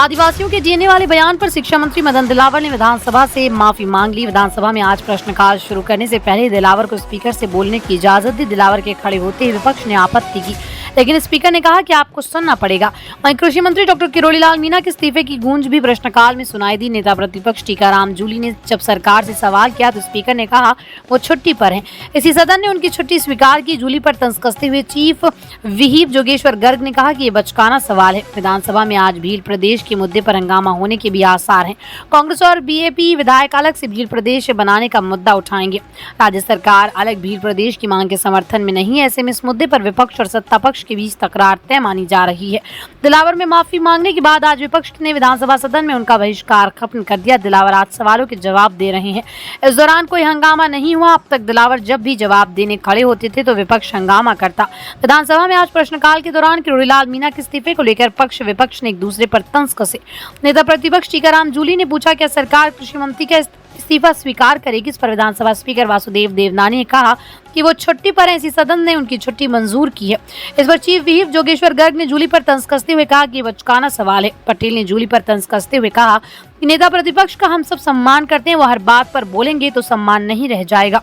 आदिवासियों के डीएनए वाले बयान पर शिक्षा मंत्री मदन दिलावर ने विधानसभा से माफी मांग ली। विधानसभा में आज प्रश्नकाल शुरू करने से पहले दिलावर को स्पीकर से बोलने की इजाजत दी। दिलावर के खड़े होते ही विपक्ष ने आपत्ति की, लेकिन स्पीकर ने कहा कि आपको सुनना पड़ेगा। वहीं कृषि मंत्री डॉक्टर किरोड़ीलाल मीणा के इस्तीफे की गूंज भी प्रश्नकाल में सुनाई दी। नेता प्रतिपक्ष टीकाराम जूली ने जब सरकार से सवाल किया तो स्पीकर ने कहा वो छुट्टी पर हैं। इसी सदन ने उनकी छुट्टी स्वीकार की। जूली पर तंज कसते हुए चीफ व्हिप जोगेश्वर गर्ग ने कहा कि ये बचकाना सवाल है। विधानसभा में आज भील प्रदेश के मुद्दे पर हंगामा होने के भी आसार हैं। कांग्रेस और बीएपी विधायक अलग से भील प्रदेश बनाने का मुद्दा उठाएंगे। राज्य सरकार अलग भील प्रदेश की मांग के समर्थन में नहीं है। ऐसे में इस मुद्दे पर विपक्ष और सत्ता पक्ष के बीच तकरार तय मानी जा रही है। दिलावर में माफी मांगने के बाद आज विपक्ष ने विधानसभा सदन में उनका बहिष्कार खत्म कर दिया। दिलावर आज सवालों के जवाब दे रहे हैं। इस दौरान कोई हंगामा नहीं हुआ। अब तक दिलावर जब भी जवाब देने खड़े होते थे तो विपक्ष हंगामा करता। विधानसभा में आज प्रश्नकाल के दौरान किरोड़ीलाल मीणा के इस्तीफे को लेकर पक्ष विपक्ष ने एक दूसरे पर तंज कसे। नेता प्रतिपक्ष टीकाराम जूली ने पूछा क्या सरकार कृषि मंत्री का इस्तीफा स्वीकार करेगी। इस पर विधानसभा स्पीकर वासुदेव देवनानी ने कहा कि वो छुट्टी पर हैं। इसी सदन ने उनकी छुट्टी मंजूर की है। इस पर चीफ व्हिप जोगेश्वर गर्ग ने जूली पर तंज कसते हुए कहा कि ये बचकाना सवाल है। पटेल ने जूली पर तंज कसते हुए कहा कि नेता प्रतिपक्ष का हम सब सम्मान करते हैं, वो हर बात पर बोलेंगे तो सम्मान नहीं रह जाएगा।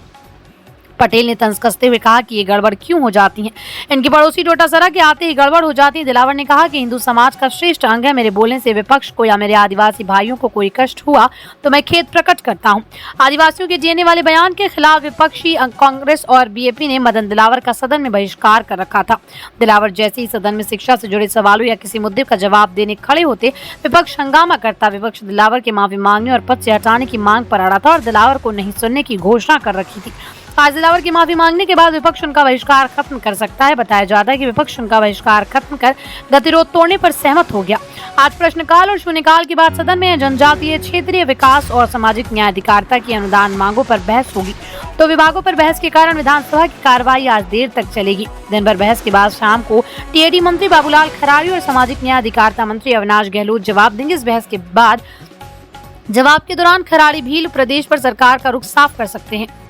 पटेल ने तंज कसते हुए कहा कि ये गड़बड़ क्यों हो जाती है, इनकी पड़ोसी डोटासरा के आते ही गड़बड़ हो जाती है। दिलावर ने कहा कि हिंदू समाज का श्रेष्ठ अंग है। मेरे बोलने से विपक्ष को या मेरे आदिवासी भाइयों को कोई कष्ट हुआ तो मैं खेद प्रकट करता हूं। आदिवासियों के डीएनए वाले बयान के खिलाफ विपक्षी कांग्रेस और बीएपी ने मदन दिलावर का सदन में बहिष्कार कर रखा था। दिलावर जैसे ही सदन में शिक्षा से जुड़े सवालों या किसी मुद्दे का जवाब देने खड़े होते विपक्ष हंगामा करता। विपक्ष दिलावर के माफी मांगने और पद से हटाने की मांग पर अड़ा था और दिलावर को नहीं सुनने की घोषणा कर रखी थी। आज दिलावर की माफी मांगने के बाद विपक्ष उनका बहिष्कार खत्म कर सकता है। बताया जाता है कि विपक्ष उनका बहिष्कार खत्म कर गतिरोध तोड़ने पर सहमत हो गया। आज प्रश्नकाल और शून्यकाल के बाद सदन में जनजातीय क्षेत्रीय विकास और सामाजिक न्याय अधिकारिता की अनुदान मांगों पर बहस होगी। तो विभागों पर बहस के कारण विधानसभा की कार्रवाई आज देर तक चलेगी। दिन भर बहस के बाद शाम को टीएडी मंत्री बाबूलाल खराड़ी और सामाजिक न्याय अधिकारिता मंत्री अविनाश गहलोत जवाब देंगे। इस बहस के बाद जवाब के दौरान खराड़ी भील प्रदेश पर सरकार का रुख साफ कर सकते हैं।